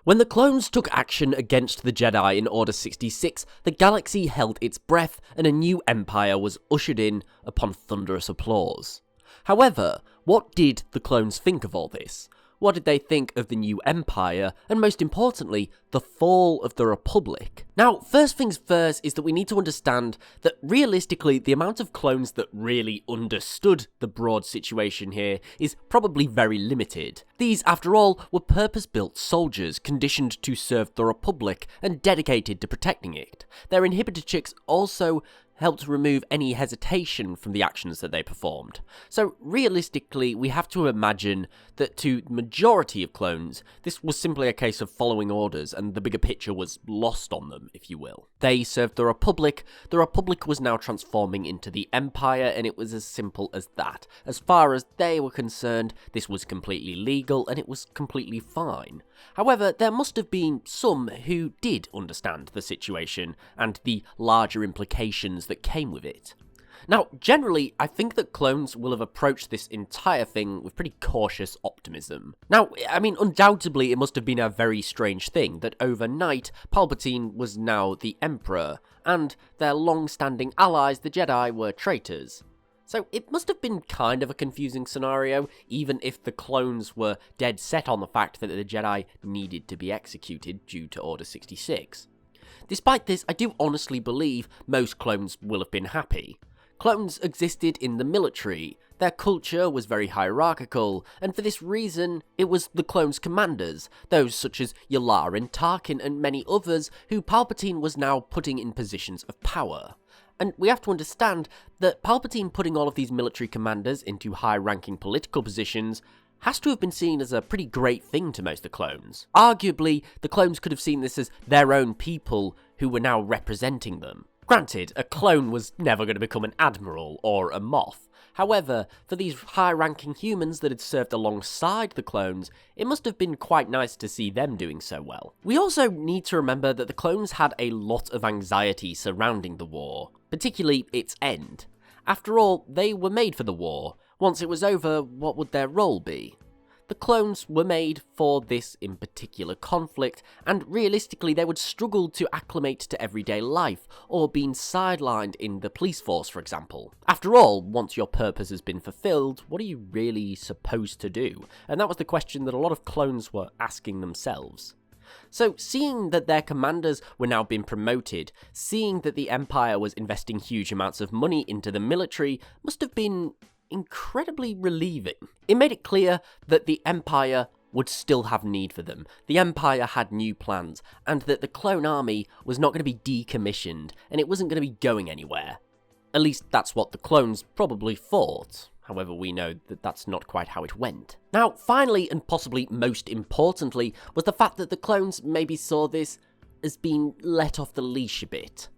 When the clones took action against the Jedi in Order 66, the galaxy held its breath and a new empire was ushered in upon thunderous applause. However, what did the clones think of all this? What did they think of the new empire, and most importantly, the fall of the Republic? Now, first things first is that we need to understand that realistically, the amount of clones that really understood the broad situation here is probably very limited. These, after all, were purpose-built soldiers conditioned to serve the Republic and dedicated to protecting it. Their inhibitor chicks also helped remove any hesitation from the actions that they performed. So realistically, we have to imagine that to the majority of clones, this was simply a case of following orders and the bigger picture was lost on them, if you will. They served the Republic was now transforming into the Empire, and it was as simple as that. As far as they were concerned, this was completely legal and it was completely fine. However, there must have been some who did understand the situation and the larger implications that came with it. Now, generally, I think that clones will have approached this entire thing with pretty cautious optimism. Now, I mean, undoubtedly it must have been a very strange thing that overnight Palpatine was now the Emperor, and their long-standing allies, the Jedi, were traitors. So it must have been kind of a confusing scenario, even if the clones were dead set on the fact that the Jedi needed to be executed due to Order 66. Despite this, I do honestly believe most clones will have been happy. Clones existed in the military, their culture was very hierarchical, and for this reason, it was the clones' commanders, those such as Yularen, Tarkin, and many others who Palpatine was now putting in positions of power. And we have to understand that Palpatine putting all of these military commanders into high-ranking political positions has to have been seen as a pretty great thing to most of the clones. Arguably, the clones could have seen this as their own people who were now representing them. Granted, a clone was never going to become an admiral or a moth. However, for these high-ranking humans that had served alongside the clones, it must have been quite nice to see them doing so well. We also need to remember that the clones had a lot of anxiety surrounding the war, particularly its end. After all, they were made for the war. Once it was over, what would their role be? The clones were made for this in particular conflict, and realistically they would struggle to acclimate to everyday life, or being sidelined in the police force, for example. After all, once your purpose has been fulfilled, what are you really supposed to do? And that was the question that a lot of clones were asking themselves. So, seeing that their commanders were now being promoted, seeing that the Empire was investing huge amounts of money into the military, must have been incredibly relieving. It made it clear that the Empire would still have need for them. The Empire had new plans, and that the clone army was not going to be decommissioned, and it wasn't going to be going anywhere. At least that's what the clones probably thought. However, we know that that's not quite how it went. Now, finally, and possibly most importantly, was the fact that the clones maybe saw this as being let off the leash a bit.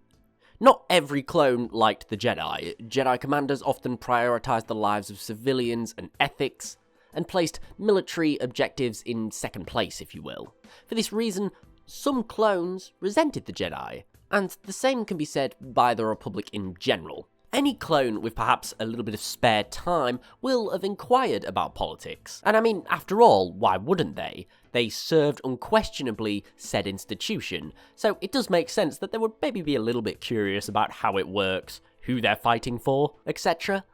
Not every clone liked the Jedi. Jedi commanders often prioritized the lives of civilians and ethics, and placed military objectives in second place, if you will. For this reason, some clones resented the Jedi, and the same can be said by the Republic in general. Any clone with perhaps a little bit of spare time will have inquired about politics. And I mean, after all, why wouldn't they? They served unquestionably said institution, so it does make sense that they would maybe be a little bit curious about how it works, who they're fighting for, etc.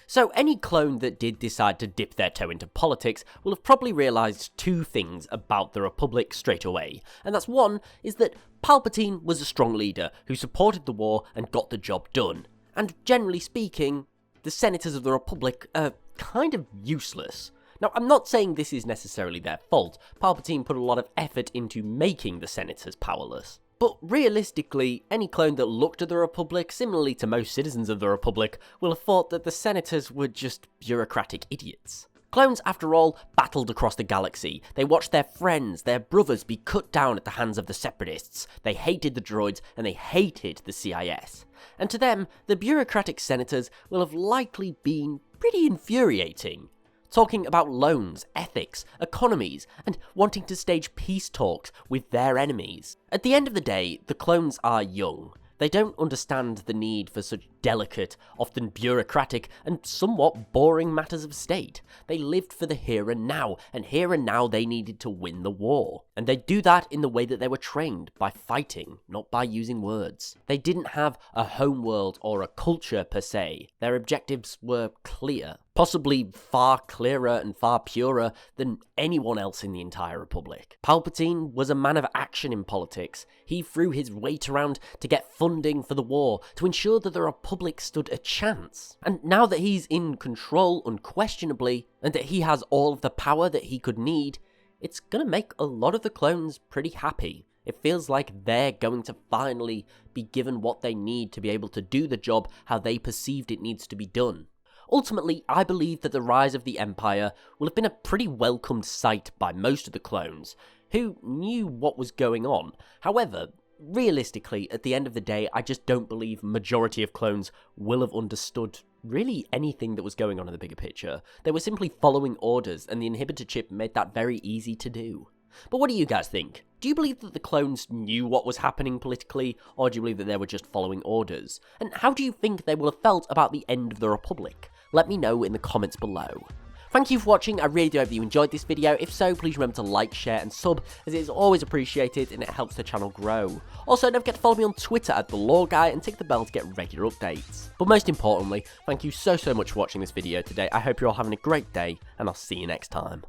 So any clone that did decide to dip their toe into politics will have probably realised two things about the Republic straight away, and that's one is that Palpatine was a strong leader who supported the war and got the job done. And generally speaking, the senators of the Republic are kind of useless. Now, I'm not saying this is necessarily their fault. Palpatine put a lot of effort into making the senators powerless. But realistically, any clone that looked at the Republic, similarly to most citizens of the Republic, will have thought that the senators were just bureaucratic idiots. Clones, after all, battled across the galaxy. They watched their friends, their brothers be cut down at the hands of the Separatists. They hated the droids, and they hated the CIS. And to them, the bureaucratic senators will have likely been pretty infuriating. Talking about loans, ethics, economies, and wanting to stage peace talks with their enemies. At the end of the day, the clones are young. They don't understand the need for such delicate, often bureaucratic, and somewhat boring matters of state. They lived for the here and now they needed to win the war. And they do that in the way that they were trained, by fighting, not by using words. They didn't have a homeworld or a culture per se. Their objectives were clear. Possibly far clearer and far purer than anyone else in the entire Republic. Palpatine was a man of action in politics. He threw his weight around to get funding for the war, to ensure that the Republic stood a chance. And now that he's in control unquestionably, and that he has all of the power that he could need, it's gonna make a lot of the clones pretty happy. It feels like they're going to finally be given what they need to be able to do the job how they perceived it needs to be done. Ultimately, I believe that the rise of the Empire will have been a pretty welcomed sight by most of the clones, who knew what was going on. However, realistically, at the end of the day, I just don't believe majority of clones will have understood really anything that was going on in the bigger picture. They were simply following orders, and the inhibitor chip made that very easy to do. But what do you guys think? Do you believe that the clones knew what was happening politically, or do you believe that they were just following orders? And how do you think they will have felt about the end of the Republic? Let me know in the comments below. Thank you for watching, I really do hope that you enjoyed this video. If so, please remember to like, share and sub, as it is always appreciated and it helps the channel grow. Also, don't forget to follow me on Twitter at TheLawGuy and tick the bell to get regular updates. But most importantly, thank you so much for watching this video today. I hope you're all having a great day, and I'll see you next time.